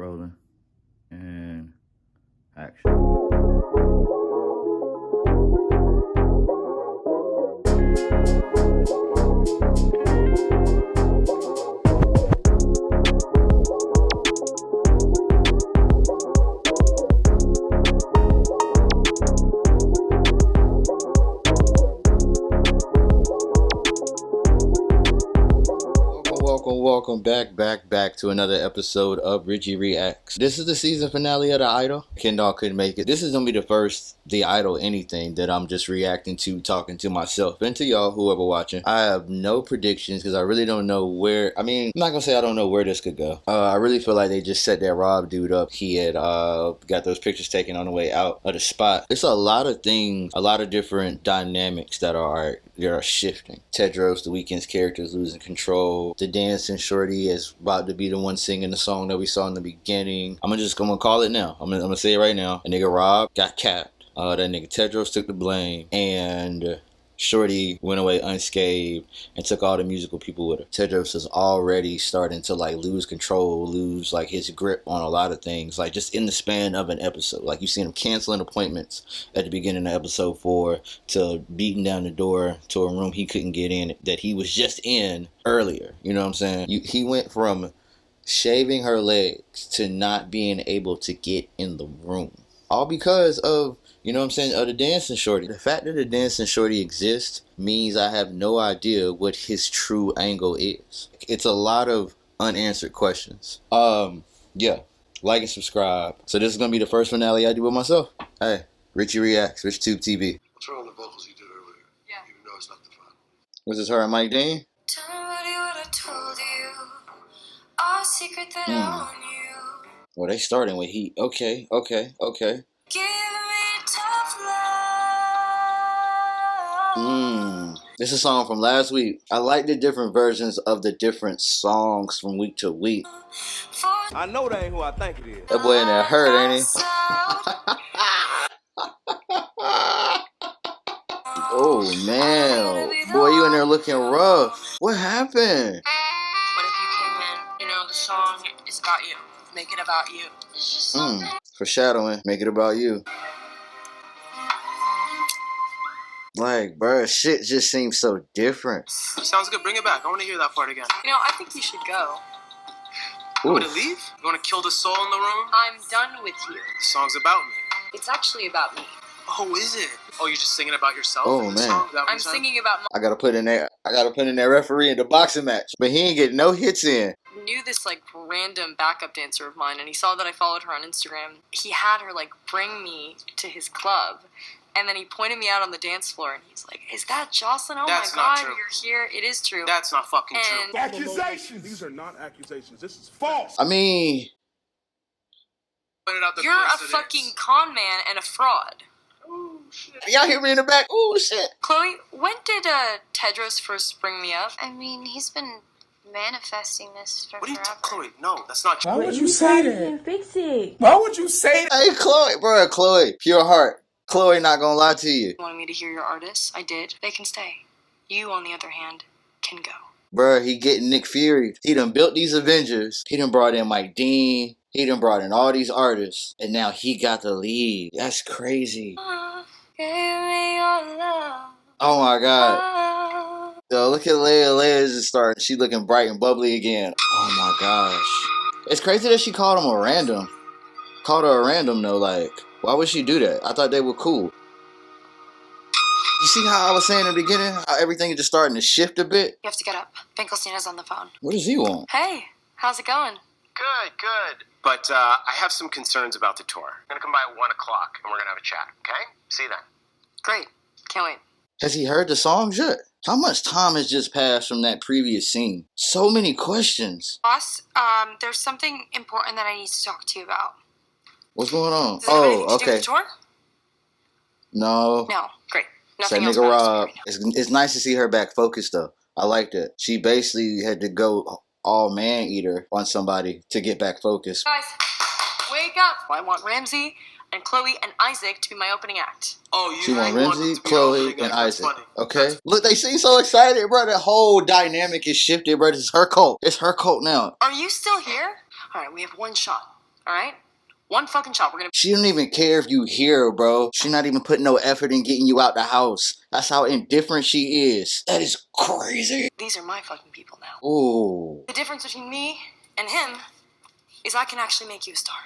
rolling, and action. Welcome back to another episode of Richie Reacts. This is the season finale of The Idol. Kendall couldn't make it. This is gonna be the first The Idol anything that I'm just reacting to, talking to myself and to y'all, whoever watching. I have no predictions because I really don't know where. I mean, I'm not gonna say I don't know where this could go. I really feel like they just set that Rob dude up. He had got those pictures taken on the way out of the spot. There's a lot of things, a lot of different dynamics that are shifting. Tedros, the Weeknd's character, is losing control. The dancing shorty is about to be the one singing the song that we saw in the beginning. I'm gonna call it now. I'm gonna say it right now. A nigga Rob got capped. That nigga Tedros took the blame, and Shorty went away unscathed and took all the musical people with her. Tedros is already starting to like lose control, lose like his grip on a lot of things, like just in the span of an episode. Like you seen him canceling appointments at the beginning of episode 4 to beating down the door to a room he couldn't get in that he was just in earlier. You know what I'm saying? He went from shaving her legs to not being able to get in the room. All because of, you know what I'm saying, of the dancing shorty. The fact that the dancing shorty exists means I have no idea what his true angle is. It's a lot of unanswered questions. Yeah, like and subscribe. So this is gonna be the first finale I do with myself. Hey, Richie Reacts, RIchTUBE TV. What's wrong with the vocals you did earlier? Yeah. Even though it's not the fun. Was this her and Mike Dean? Somebody would have told you our secret that I own you. Well, they starting with heat. Okay. Give me tough love. This is a song from last week. I like the different versions of the different songs from week to week. I know that ain't who I think it is. That boy in there hurt, ain't he? Oh man, boy, you in there looking rough. What happened? What if you came in, the song is about you. Make it about you. It's just something. Foreshadowing. Make it about you. Like, bruh, shit just seems so different. Sounds good. Bring it back. I want to hear that part again. I think you should go. You want to leave? You want to kill the soul in the room? I'm done with you. The song's about me. It's actually about me. Oh, is it? Oh, you're just singing about yourself? Oh, in the man. song? Is that what I'm you're saying? singing about I gotta put in that referee in the boxing match. But he ain't getting no hits in. Knew this random backup dancer of mine, and he saw that I followed her on Instagram. He had her bring me to his club, and then he pointed me out on the dance floor, and he's like, "Is that Jocelyn? Oh That's my not God, true. you're here." It is true. That's not fucking true. Accusations! These are not accusations. This is false. I mean, You're a fucking con man and a fraud. Oh, shit. y'all hear me in the back? Oh shit. Chloe, when did Tedros first bring me up? I mean, he's been manifesting this for What are you forever. Chloe, no, that's not true. Why would you say that? Fix it. Why would you say that? Hey, Chloe, pure heart. Chloe not gonna lie to you. You wanted me to hear your artists? I did. They can stay. You, on the other hand, can go. Bruh, he getting Nick Fury. He done built these Avengers. He done brought in Mike Dean. He done brought in all these artists. And now he got the lead. That's crazy. Give me your love. Oh my God. Yo, look at Leia. Leia's just starting. She looking bright and bubbly again. Oh my gosh. It's crazy that she called him a random. Called her a random though. Why would she do that? I thought they were cool. You see how I was saying in the beginning? How everything is just starting to shift a bit? You have to get up. Finkelstein's on the phone. What does he want? Hey, how's it going? Good. But I have some concerns about the tour. I'm gonna come by at 1 o'clock and we're gonna have a chat, okay? See you then. Great. Can't wait. Has he heard the songs yet? How much time has just passed from that previous scene? So many questions. Boss, there's something important that I need to talk to you about. What's going on? Does it have anything Oh, to do with okay. the tour? No. No. Great. Say Nothing else nigga matters Rob. right now. It's nice to see her back focused though. I like that. She basically had to go all man eater on somebody to get back focused. Guys, wake up. I want Ramsey and Chloe and Isaac to be my opening act. Oh, you She want really Ramsey, them to be Chloe, opening and act. That's Isaac. funny. Okay? Look, they seem so excited, bro. The whole dynamic is shifted, bro. This is her cult. It's her cult now. Are you still here? All right, we have one shot. All right? One fucking shot. We're gonna. She don't even care if you hear her, bro. She not even putting no effort in getting you out the house. That's how indifferent she is. That is crazy. These are my fucking people now. Ooh. The difference between me and him is I can actually make you a star.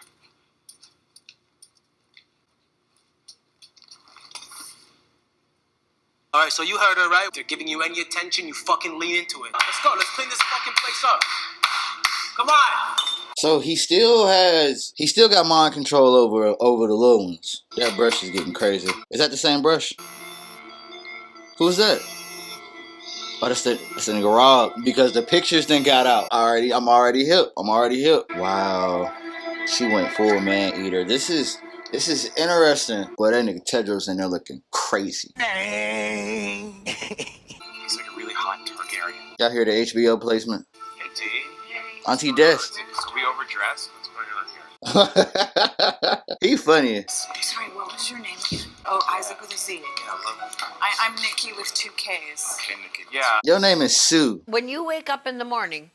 All right, so you heard her, right? They're giving you any attention, you fucking lean into it. Let's go. Let's clean this fucking place up. Come on. So he still got mind control over the little ones. That brush is getting crazy. Is that the same brush? Who's that? Oh, that's the nigga Rob. Because the pictures then got out. I'm already hip. Wow. She went full man eater. This is interesting. Boy, that nigga Tedros in there looking crazy. He's like a really hot Targaryen. Y'all hear the HBO placement? Hey, T. Auntie Des. Is we overdressed? What's going on here? He funny. Sorry, what was your name again? Oh, Isaac with a Z. I'm Nikki with 2 Ks. Okay, Nikki. Yeah. Your name is Sue. When you wake up in the morning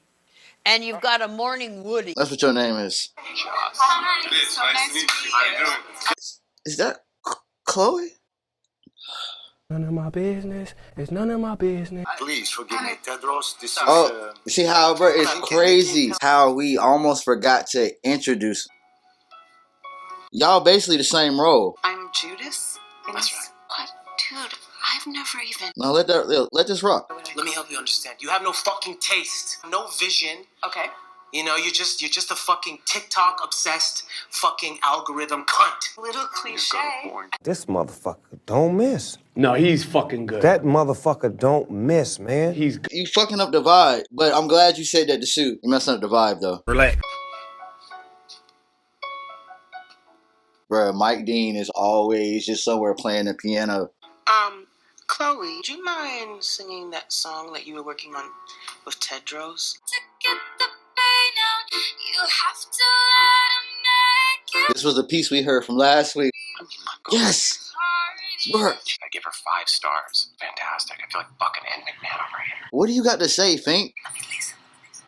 and you've got a morning woody. That's what your name is. Hi. It is. So Nice nice to to meet meet you. How you you. doing? Is that Chloe? None of my business. It's none of my business. Please forgive me, Tedros. This is. Oh, see how, bro? It's crazy how we almost forgot to introduce. Y'all basically the same role. I'm Judas. That's right. What? Dude, I've never even... Now let this rock. Let me help you understand. You have no fucking taste, no vision. Okay. You know, you're just a fucking TikTok obsessed fucking algorithm cunt. Little cliche. This motherfucker don't miss. No, he's fucking good. That motherfucker don't miss, man. He's You fucking up the vibe, but I'm glad you said that to Sue. You messing up the vibe though. relax. Bruh, Mike Dean is always just somewhere playing the piano. Chloe, do you mind singing that song that you were working on with Tedros? To get the pain out, you have to let him make it This was the piece we heard from last week. I mean, my God. Yes! hard. Bruh, I give her 5 stars. Fantastic. I feel like fucking Ed McMahon over here. what do you got to say, Fink?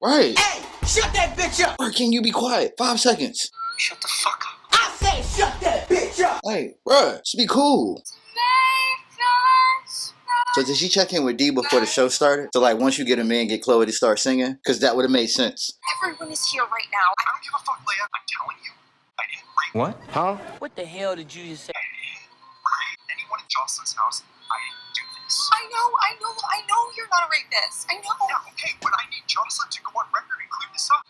Right. Hey, shut that bitch up! Bruh, can you be quiet? 5 seconds. Shut the fuck up. I said shut that bitch up! Hey, bruh, just be cool. Make us So did she check in with D before the show started? So like once you get him in, get Chloe to start singing? Because that would have made sense. Everyone is here right now. I don't give a fuck, Leia. I'm telling you, I didn't rape What? Huh? What the hell did you just say? anyone in Jocelyn's house. I didn't do this. I know you're not a rapist. I know. Yeah, okay, but I need Jocelyn to go on record and clear this up.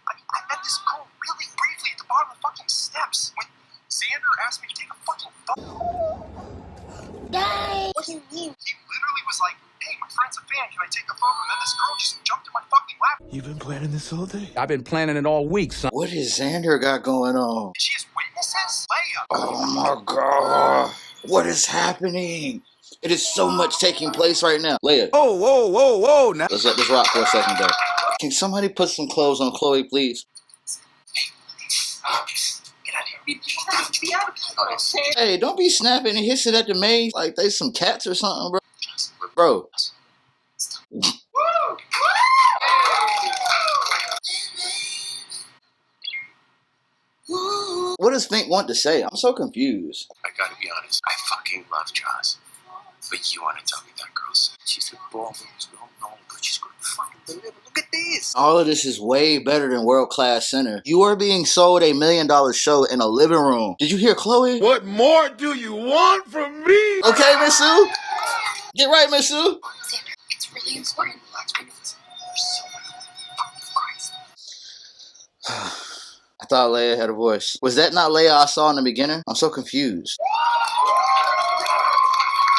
I met this girl really briefly at the bottom of the fucking steps when Xander asked me to take a fucking photo. What do you mean? He literally was like, hey, my friend's a fan, can I take a photo? And then this girl just jumped in my fucking lap. You've been planning this all day? I've been planning it all week, son. What is Xander got going on? She has witnesses? Leia. Oh my god. What is happening? It is so much taking place right now. Leia, Whoa, now. let's let this rock for a second though. Can somebody put some clothes on Chloe, please? Get out of here. Be out of here. Hey, don't be snapping and hissing at the maze like they some cats or something, bro. Bro. What does Fink want to say? I'm so confused. I gotta be honest, I fucking love Joss. But you wanna tell me that girl's she's a ball moves, we don't know, but she's gonna fucking deliver. Look at this. All of this is way better than World Class Center. You are being sold $1 million show in a living room. Did you hear Chloe? What more do you want from me? Okay, Miss Sue. Get right, Miss Sue. Xander, it's really important. I know it's I thought Leia had a voice. Was that not Leia I saw in the beginning? I'm so confused.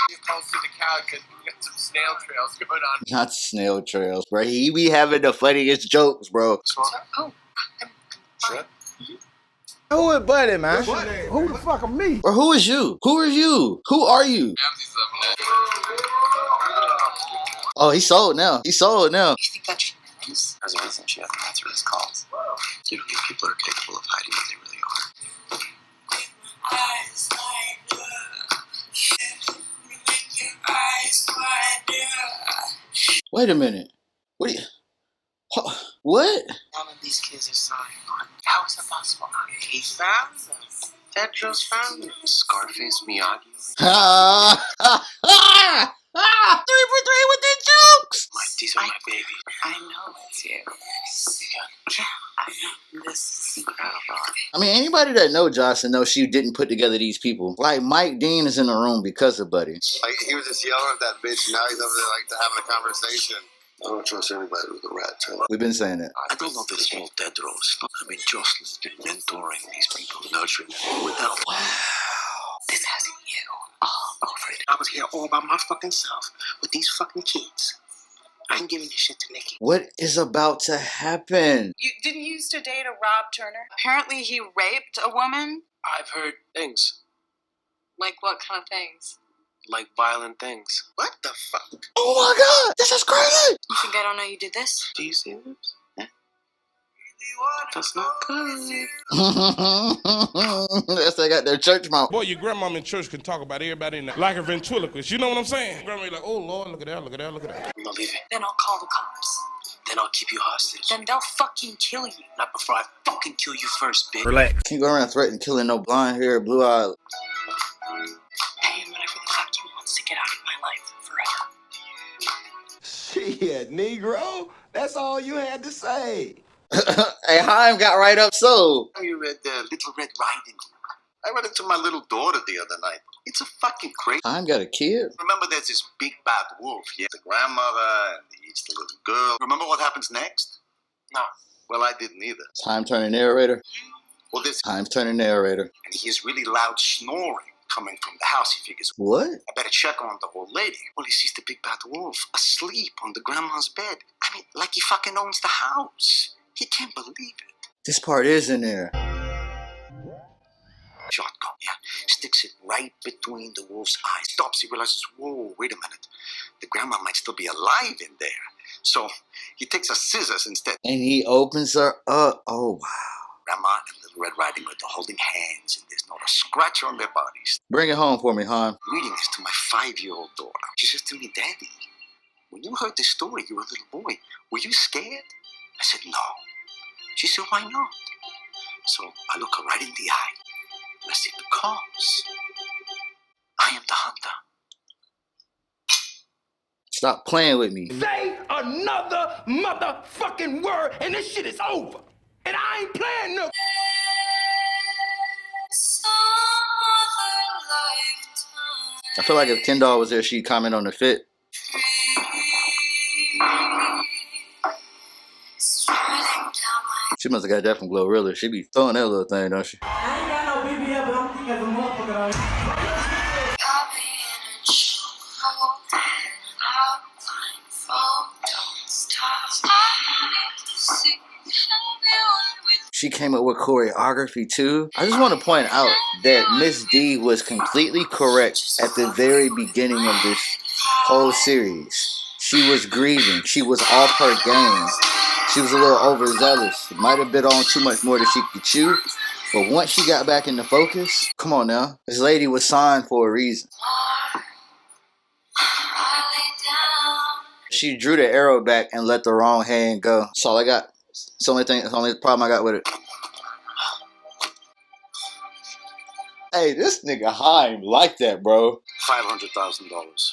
You close to the couch because we got some snail trails going on. Not snail trails, bro. He be having the funniest jokes, bro. Oh, Sure. Who is Buddy, man? Who the fuck are me? Or who is you? Who are you? Who are you? Oh, he's sold now. He's sold now. You think that she knows? There's a reason she doesn't answer his calls. You don't think people are capable of hiding what they really are. eyes like make your eyes wide. Wait a minute. What? What? None of these kids are signed. How How is that possible? He found them. Tedros found them. Scarface, Miyagi. Three for three with the jokes. These are my babies. I know it's you. Yeah, I know. This is incredible. I mean, anybody that knows Jocelyn knows she didn't put together these people. Like, Mike Dean is in the room because of Buddy. Like, he was just yelling at that bitch, now he's over there, like, having a conversation. I don't trust anybody with a rat tail. We've been saying that. I don't know if it's all Tedros. I mean, Jocelyn's been mentoring these people, nurturing them without. Wow. This has you all over it. I was here all by my fucking self with these fucking kids. I ain't giving this shit to Nikki. What is about to happen? You didn't you used to date a Rob Turner? Apparently he raped a woman. I've heard things. Like what kind of things? Like violent things. What the fuck? Oh my god, this is crazy! You think I don't know you did this? Do you see this? Yeah. That's not good. That's they got their church mouth. Boy, your grandmama in church can talk about everybody in there like a ventriloquist. You know what I'm saying? Grandma like, oh Lord, look at that, look at that, look at that. I'm not leaving. Then I'll call the cops. Then I'll keep you hostage. Then they'll fucking kill you. Not before I fucking kill you first, bitch. Relax. Can't go around threatening killing no blonde hair, blue eye. Pay him whatever the fuck he wants to get out of my life forever. Shit, Negro. That's all you had to say. Hey, Haim got right up so. You read Little Red Riding Hood. I read it to my little daughter the other night. It's a fucking crazy. Haim got a kid. Remember, there's this big bad wolf. Yeah, the grandmother and he eats the little girl. Remember what happens next? No. Well, I didn't either. Haim turning narrator. Well, this Haim's turning narrator. and he hears really loud snoring coming from the house. He figures, What? I better check on the old lady. Well, he sees the big bad wolf asleep on the grandma's bed. I mean, like he fucking owns the house. He can't believe it. This part is in there. Shotgun, yeah. Sticks it right between the wolf's eyes. Stops. He realizes, whoa, wait a minute. The grandma might still be alive in there. So he takes a scissors instead. And he opens her up. Oh, wow. Grandma and Little Red Riding Hood are holding hands, and there's not a scratch on their bodies. Bring it home for me, Haim. Reading this to my 5-year-old daughter. She says to me, Daddy, when you heard this story, you were a little boy. Were you scared? I said, no. She said, why not? So I look her right in the eye. And I said, because I am the hunter. Stop playing with me. Say another motherfucking word and this shit is over. And I ain't playing no. I feel like if Kendall was there, she'd comment on the fit. She must have got that from Glorilla. She be throwing that little thing, don't she? I ain't got no BBL, but I'm thinking as a motherfucker. She came up with choreography too. I just want to point out that Miss D was completely correct at the very beginning of this whole series. She was grieving. She was off her game. She was a little overzealous. It might have been on too much more than she could chew. But once she got back into focus, come on now. This lady was signed for a reason. She drew the arrow back and let the wrong hand go. That's all I got. It's the only thing, it's the only problem I got with it. Hey, this nigga Haim like that, bro. $500,000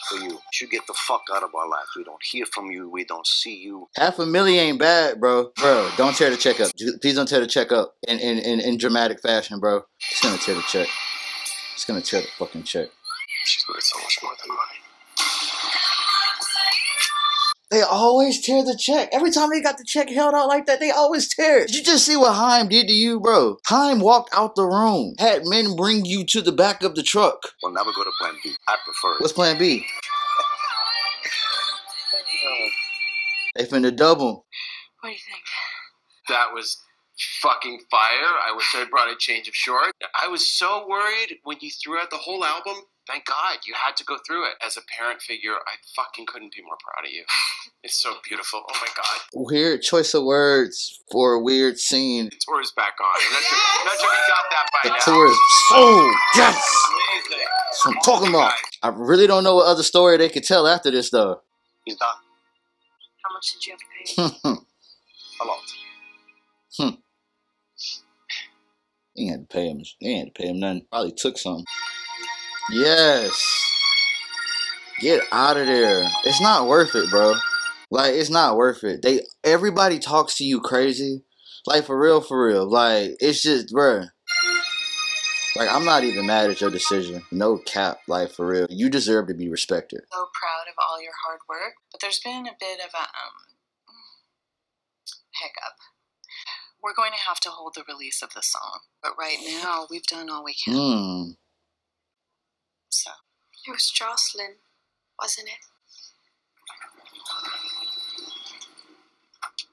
for you. You get the fuck out of our lives. We don't hear from you. We don't see you. $500,000 ain't bad, bro. Bro, don't tear the check up. Please don't tear the check up in dramatic fashion, bro. It's gonna tear the check. It's gonna tear the fucking check. She's worth so much more than money. They always tear the check. Every time they got the check held out like that, they always tear it. Did you just see what Haim did to you, bro? Haim walked out the room, had men bring you to the back of the truck. We'll never go to plan B. I prefer it. What's plan B? They finna double. What do you think? That was fucking fire. I wish I brought a change of short. I was so worried when you threw out the whole album. Thank God you had to go through it. As a parent figure, I fucking couldn't be more proud of you. It's so beautiful. Oh my God. Weird choice of words for a weird scene. The tour is back on. I'm not sure you got that by The now. tour is yes. Amazing. That's what I'm talking about. I really don't know what other story they could tell after this, though. He's done. How much did you have to pay? A lot. He had to pay him. He had to pay him nothing. Probably took something. Yes. Get out of there. It's not worth it, bro. Like, it's not worth it. Everybody talks to you crazy. Like, for real. Like, it's just, bro. Like, I'm not even mad at your decision. No cap. Like, for real. You deserve to be respected. So proud of all your hard work, but there's been a bit of a hiccup. We're going to have to hold the release of the song, but right now we've done all we can. So it was Jocelyn, wasn't it?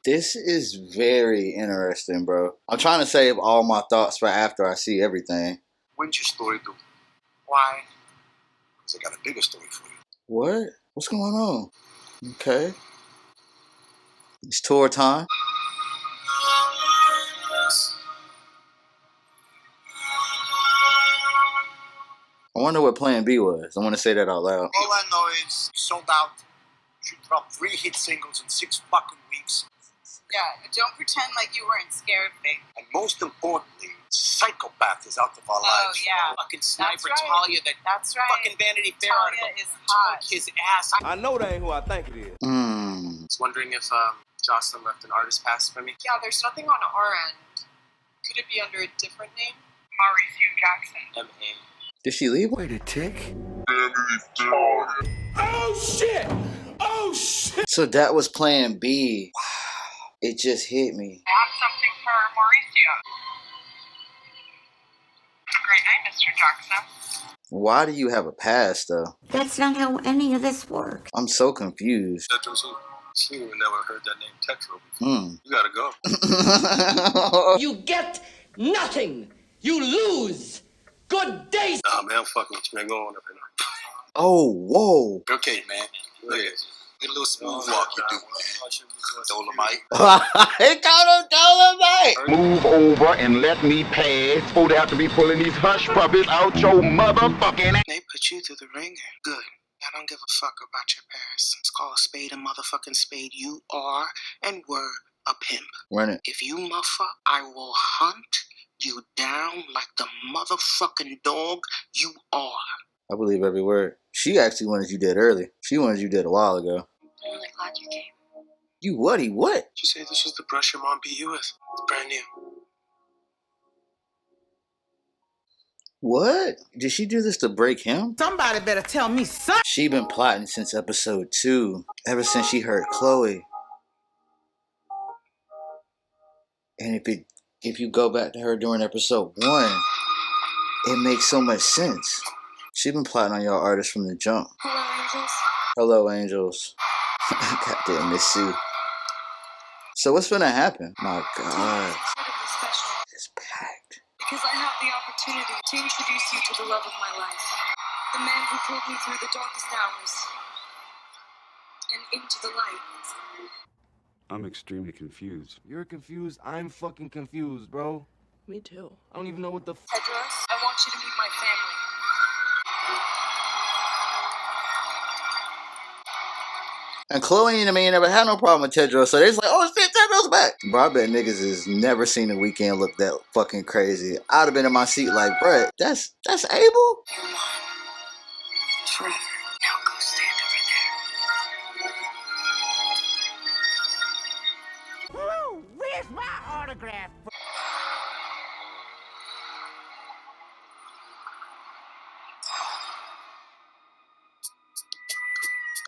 This is very interesting, bro. I'm trying to save all my thoughts for after I see everything. When's your story due? Why? Because I got a bigger story for you. What? What's going on? Okay. It's tour time. I wonder what plan B was. I want to say that out loud. All I know is you sold out. You dropped 3 hit singles in 6 fucking weeks. yeah, but don't pretend like you weren't scared, babe. And most importantly, Psychopath is out of our lives. Oh yeah, Fucking sniper That's right. Talia, that that's right. fucking Vanity Fair Talia article. is hot. Took his ass. I know that ain't who I think it is. I was wondering if Jocelyn left an artist pass for me. Yeah, there's nothing on our end. Could it be under a different name? Mauricio Jackson. M.A. Did she leave? Wait a tick. Oh shit! Oh shit! So that was plan B. Wow. It just hit me. I have something for Mauricio. Great night, Mr. Jackson. Why do you have a pass, though? That's not how any of this works. I'm so confused. She never heard that name Tetro before. You gotta go. You get nothing. You lose. Good day. Nah, man, I'm fucking with you, man. Go on up here now. Oh, whoa. Okay, man. Look at this. Get a little smooth walk you do, man. Dolomite. He called him Dolomite. Move over and let me pass. Supposed to have to be pulling these hush puppies out your motherfucking ass. They put you through the ringer. Good. I don't give a fuck about your past. It's called a spade a motherfucking spade. You are and were a pimp. Run it. If you muffer, I will hunt you down like the motherfucking dog you are. I believe every word. She actually wanted you dead early. She wanted you dead a while ago. I'm really glad you came. You what? What? Did you say this was the brush your mom beat you with? It's brand new. What? Did she do this to break him? Somebody better tell me something. She been plotting since episode 2. Ever since she heard Chloe. And if you go back to her during episode 1, it makes so much sense. She been plotting on y'all artists from the jump. Hello, angels. Hello, angels. Goddamn, Miss Sue. So what's gonna happen? My God. Incredibly special. It's packed. Because I have the opportunity to introduce you to the love of my life. The man who pulled me through the darkest hours. And into the light. I'm extremely confused. You're confused? I'm fucking confused, bro. Me too. I don't even know what the Tedros, I want you to meet my family. And Chloe and I mean never had no problem with Tedros, so they just like, oh shit, Tedros back. Bro, I bet niggas has never seen a weekend look that fucking crazy. I'd have been in my seat like, bro, that's Abel? You're mine. Forever. Now go stand over there. Woo, where's my autograph?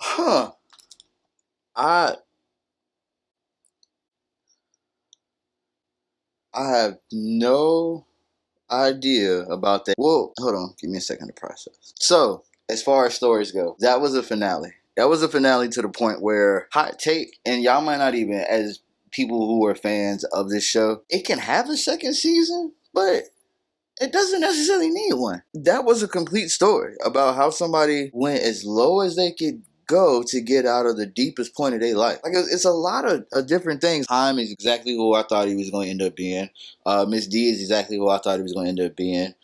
Huh. I have no idea about that. Whoa, hold on. Give me a second to process. So, as far as stories go, that was a finale. That was a finale to the point where, hot take, and y'all might not even, as people who are fans of this show, it can have a second season, but it doesn't necessarily need one. That was a complete story about how somebody went as low as they could go to get out of the deepest point of their life. Like, it's a lot of different things. Time is exactly who I thought he was going to end up being. Miss D is exactly who I thought he was going to end up being.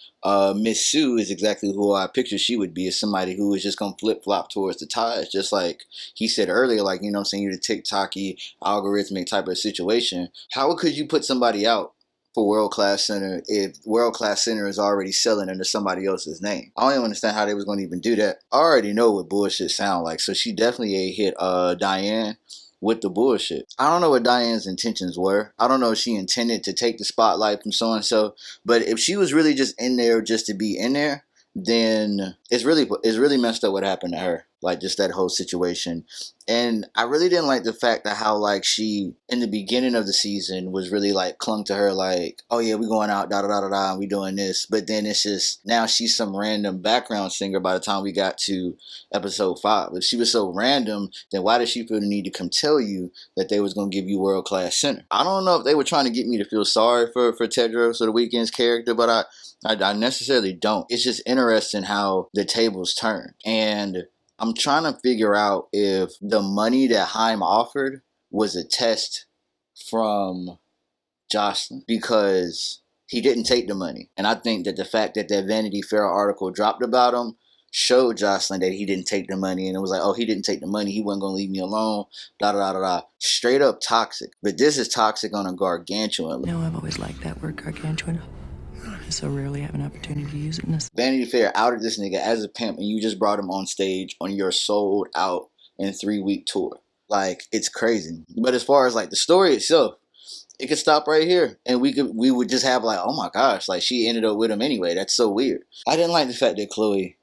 Miss Sue is exactly who I pictured she would be, as somebody who is just going to flip-flop towards the ties, just like he said earlier, like, you know what I'm saying, you're the TikTok-y, algorithmic type of situation. How could you put somebody out for World Class Center if World Class Center is already selling under somebody else's name. I don't even understand how they was going to even do that. I already know what bullshit sound like, so she definitely hit Diane with the bullshit. I don't know what Diane's intentions were. I don't know if she intended to take the spotlight from so-and-so, but if she was really just in there just to be in there, then it's really messed up what happened to her. Like, just that whole situation. And I really didn't like the fact that how, like, she, in the beginning of the season, was really, like, clung to her, like, oh, yeah, we going out, da-da-da-da-da, and we doing this. But then it's just, now she's some random background singer by the time we got to episode 5. If she was so random, then why did she feel the need to come tell you that they was going to give you World Class Center? I don't know if they were trying to get me to feel sorry for Tedros or the Weeknd's character, but I necessarily don't. It's just interesting how the tables turn. And I'm trying to figure out if the money that Haim offered was a test from Jocelyn, because he didn't take the money. And I think that the fact that that Vanity Fair article dropped about him showed Jocelyn that he didn't take the money. And it was like, oh, he didn't take the money. He wasn't going to leave me alone. Da-da-da-da-da. Straight up toxic. But this is toxic on a gargantuan level. No, I've always liked that word, gargantuan. I so rarely have an opportunity to use it in this. Vanity Fair outed this nigga as a pimp, and you just brought him on stage on your sold out in 3-week tour. Like, it's crazy. But as far as like the story itself, it could stop right here, and we would just have like, oh my gosh, like she ended up with him anyway. That's so weird. I didn't like the fact that Chloe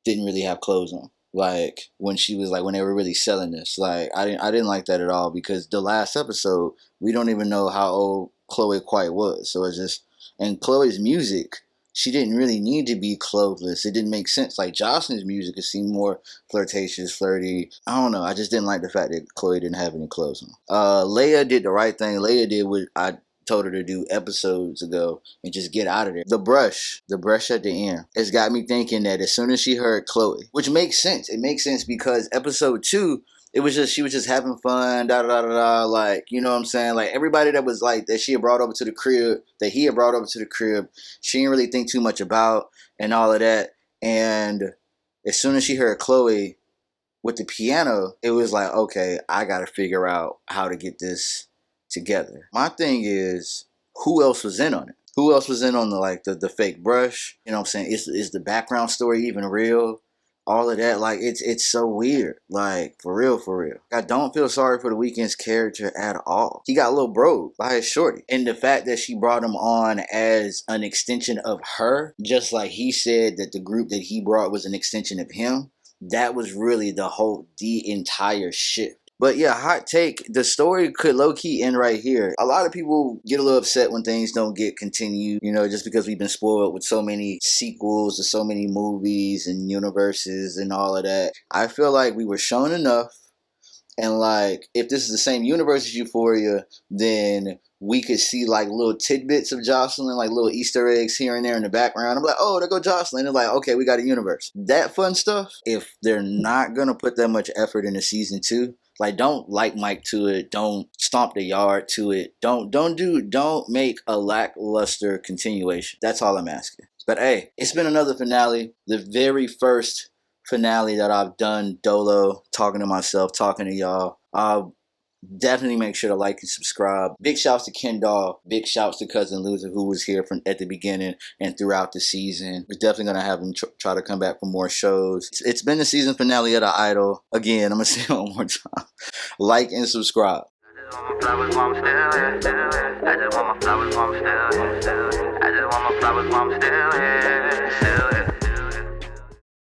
didn't really have clothes on. Like when she was like, when they were really selling this, like I didn't like that at all, because the last episode we don't even know how old Chloe quite was. So it's just, and Chloe's music, she didn't really need to be clothless. It didn't make sense. Like Jocelyn's music, it seemed more flirtatious, flirty. I don't know. I just didn't like the fact that Chloe didn't have any clothes on. Leia did the right thing. Leia did what I told her to do episodes ago and just get out of there. The brush at the end. It's got me thinking that as soon as she heard Chloe, which makes sense. It makes sense because episode 2, it was just, she was just having fun, da-da-da-da-da, like, you know what I'm saying? Like, everybody that was like, that she had brought over to the crib, that he had brought over to the crib, she didn't really think too much about and all of that. And as soon as she heard Chloe with the piano, it was like, okay, I gotta figure out how to get this together. My thing is, who else was in on it? Who else was in on the fake brush? You know what I'm saying? Is the background story even real? All of that, like, it's so weird. Like, for real. I don't feel sorry for the Weeknd's character at all. He got a little broke by his shorty. And the fact that she brought him on as an extension of her, just like he said that the group that he brought was an extension of him, that was really the entire shift. But yeah, hot take, the story could low-key end right here. A lot of people get a little upset when things don't get continued, you know, just because we've been spoiled with so many sequels to so many movies and universes and all of that. I feel like we were shown enough, and like, if this is the same universe as Euphoria, then we could see like little tidbits of Jocelyn, like little Easter eggs here and there in the background. I'm like, oh, there go Jocelyn. And like, okay, we got a universe. That fun stuff, if they're not going to put that much effort into season 2, like, don't like Mike to it. Don't stomp the yard to it. Don't make a lackluster continuation. That's all I'm asking. But hey, it's been another finale. The very first finale that I've done dolo, talking to myself, talking to y'all. Definitely make sure to like and subscribe. Big shouts to Ken Doll. Big shouts to Cousin Luther, who was here from at the beginning and throughout the season. We're definitely going to have him try to come back for more shows. It's been the season finale of The Idol. Again, I'm going to say it one more time. Like and subscribe. I just want my flowers while I'm still here. I just want my flowers while I'm still here. I just want my flowers while I'm still here.